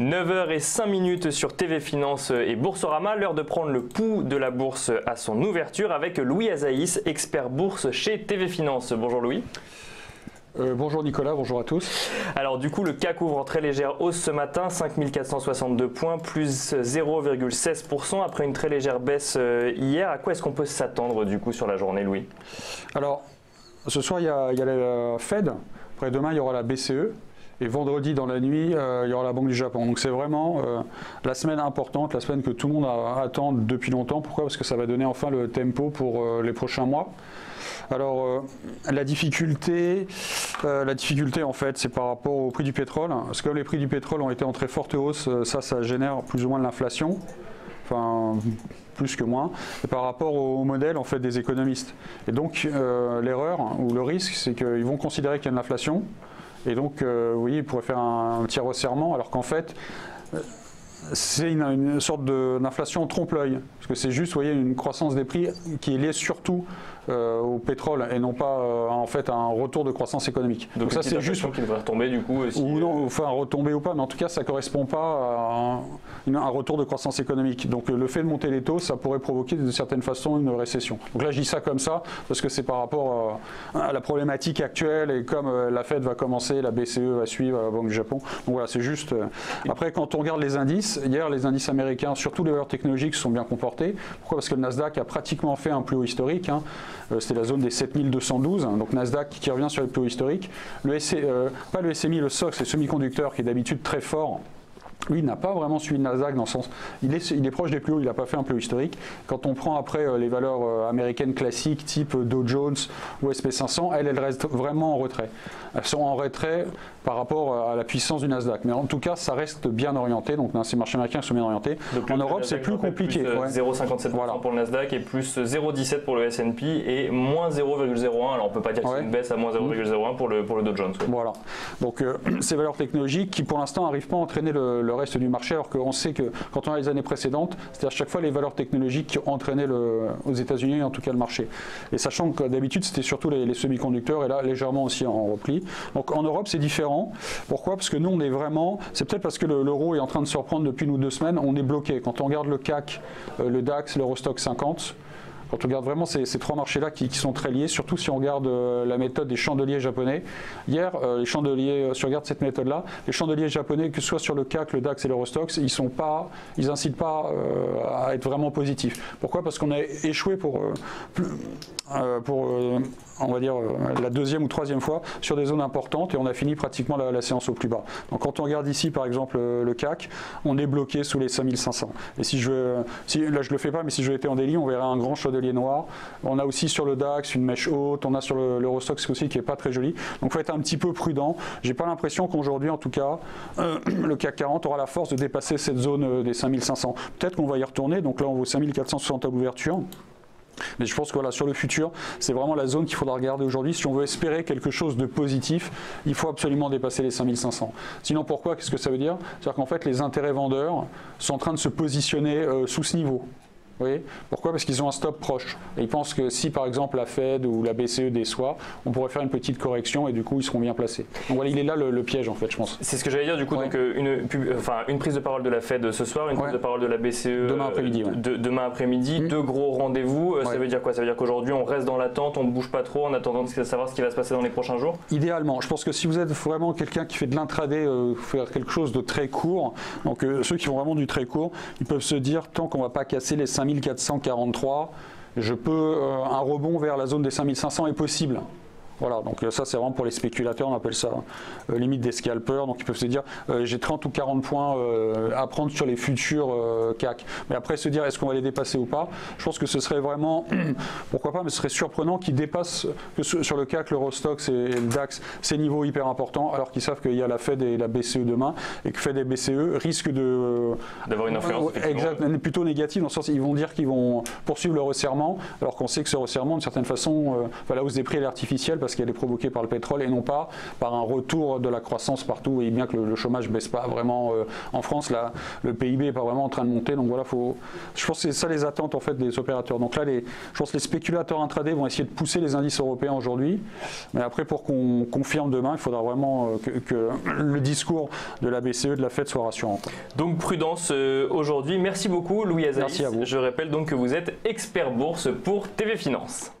9h05 sur TV Finance et Boursorama, l'heure de prendre le pouls de la bourse à son ouverture avec Louis Azaïs, expert bourse chez TV Finance. Bonjour Louis. Bonjour Nicolas, bonjour à tous. Alors du coup le CAC ouvre en très légère hausse ce matin, 5462 points, plus 0,16% après une très légère baisse hier. À quoi est-ce qu'on peut s'attendre du coup sur la journée Louis? Alors ce soir il y a la Fed, après demain il y aura la BCE. Et vendredi dans la nuit, il y aura la Banque du Japon. Donc c'est vraiment la semaine importante, la semaine que tout le monde attend depuis longtemps. Pourquoi? Parce que ça va donner enfin le tempo pour les prochains mois. Alors la difficulté en fait, c'est par rapport au prix du pétrole. Parce que comme les prix du pétrole ont été en très forte hausse, ça génère plus ou moins de l'inflation. Enfin, plus que moins, et par rapport au modèle en fait, des économistes. Et donc l'erreur ou le risque, c'est qu'ils vont considérer qu'il y a de l'inflation. Et donc, oui, ils pourraient faire un petit resserrement, alors qu'en fait, c'est une sorte d'inflation trompe-l'œil. Parce que c'est juste, vous voyez, une croissance des prix qui est liée surtout au pétrole et non pas en fait un retour de croissance économique. Donc ça c'est juste qui devrait retomber du coup aussi, ou non, enfin retomber ou pas, mais en tout cas ça correspond pas à un retour de croissance économique. Donc le fait de monter les taux, ça pourrait provoquer de certaine façon une récession. Donc là je dis ça comme ça parce que c'est par rapport à la problématique actuelle et comme la Fed va commencer, la BCE va suivre, la Banque du Japon. Donc voilà, c'est juste. Après quand on regarde les indices, hier les indices américains, surtout les valeurs technologiques, se sont bien comportés. Pourquoi? Parce que le Nasdaq a pratiquement fait un plus haut historique. C'était la zone des 7212, donc Nasdaq qui revient sur les plus hauts historiques. Pas le SMI, le SOX, les semi-conducteurs qui est d'habitude très fort. Lui, il n'a pas vraiment suivi le Nasdaq dans le sens, il est proche des plus hauts, il n'a pas fait un plus haut historique. Quand on prend après les valeurs américaines classiques type Dow Jones ou SP500, elles restent vraiment en retrait. Elles sont en retrait par rapport à la puissance du Nasdaq. Mais en tout cas, ça reste bien orienté, donc ces marchés américains sont bien orientés. Donc, en Europe, c'est plus compliqué. Plus 0,57% voilà. Pour le Nasdaq et plus 0,17 pour le S&P et moins 0,01. Alors on ne peut pas dire que c'est une baisse à moins 0,01 pour le Dow Jones. Ouais. Voilà. Donc ces valeurs technologiques qui pour l'instant n'arrivent pas à entraîner le reste du marché, alors qu'on sait que quand on a les années précédentes, c'était à chaque fois les valeurs technologiques qui ont entraîné aux États-Unis en tout cas le marché. Et sachant que d'habitude c'était surtout les semi-conducteurs et là légèrement aussi en repli. Donc en Europe c'est différent. Pourquoi? Parce que nous on est vraiment, c'est peut-être parce que l'euro est en train de se reprendre depuis une ou 2 semaines, on est bloqué. Quand on regarde le CAC, le DAX, l'Eurostoxx 50, quand on regarde vraiment ces 3 marchés-là qui sont très liés, surtout si on regarde la méthode des chandeliers japonais. Hier, les chandeliers, si on regarde cette méthode-là, les chandeliers japonais, que ce soit sur le CAC, le DAX et l'Eurostoxx, ils n'incitent pas à être vraiment positifs. Pourquoi? Parce qu'on a échoué pour on va dire la 2e ou 3e fois sur des zones importantes et on a fini pratiquement la séance au plus bas. Donc quand on regarde ici par exemple le CAC, on est bloqué sous les 5500. Et là je le fais pas, mais si je étais en daily, on verrait un grand chandelier noir. On a aussi sur le DAX une mèche haute, on a sur l'Eurostoxx aussi qui est pas très joli. Donc il faut être un petit peu prudent. J'ai pas l'impression qu'aujourd'hui en tout cas le CAC 40 aura la force de dépasser cette zone des 5500. Peut-être qu'on va y retourner. Donc là on vaut 5460 à l'ouverture. Mais je pense que voilà, sur le futur, c'est vraiment la zone qu'il faudra regarder aujourd'hui. Si on veut espérer quelque chose de positif, il faut absolument dépasser les 5500. Sinon, pourquoi? Qu'est-ce que ça veut dire? C'est-à-dire qu'en fait, les intérêts vendeurs sont en train de se positionner sous ce niveau. Vous voyez? Pourquoi? Parce qu'ils ont un stop proche. Et ils pensent que si par exemple la Fed ou la BCE déçoit, on pourrait faire une petite correction et du coup ils seront bien placés. Donc voilà, il est là le piège en fait, je pense. C'est ce que j'allais dire du coup, donc une prise de parole de la Fed ce soir, une prise de parole de la BCE demain après-midi. Demain après-midi, 2 gros rendez-vous. Ça veut dire quoi? Ça veut dire qu'aujourd'hui on reste dans l'attente, on ne bouge pas trop en attendant de savoir ce qui va se passer dans les prochains jours? Idéalement, je pense que si vous êtes vraiment quelqu'un qui fait de l'intraday, faire quelque chose de très court, donc ceux qui font vraiment du très court, ils peuvent se dire tant qu'on ne va pas casser les 5443, un rebond vers la zone des 5500 est possible. Voilà, donc ça c'est vraiment pour les spéculateurs, on appelle ça limite des scalpers, donc ils peuvent se dire j'ai 30 ou 40 points à prendre sur les futurs CAC. Mais après se dire est-ce qu'on va les dépasser ou pas, je pense que ce serait vraiment, pourquoi pas, mais ce serait surprenant qu'ils dépassent sur le CAC, l'Eurostoxx et le DAX ces niveaux hyper importants, alors qu'ils savent qu'il y a la Fed et la BCE demain, et que Fed et BCE risquent d'avoir une influence plutôt négative, dans le sens ils vont dire qu'ils vont poursuivre le resserrement, alors qu'on sait que ce resserrement, d'une certaine façon, la hausse des prix est artificielle, parce parce qu'elle est provoquée par le pétrole et non pas par un retour de la croissance partout. Vous voyez bien que le chômage ne baisse pas vraiment en France, là, le PIB n'est pas vraiment en train de monter, donc voilà, je pense que c'est ça les attentes en fait des opérateurs. Donc là, je pense que les spéculateurs intraday vont essayer de pousser les indices européens aujourd'hui, mais après pour qu'on confirme demain, il faudra vraiment que le discours de la BCE, de la Fed soit rassurant. Donc prudence aujourd'hui. Merci beaucoup Louis Azaïs. Merci à vous. Je rappelle donc que vous êtes expert bourse pour TV Finance.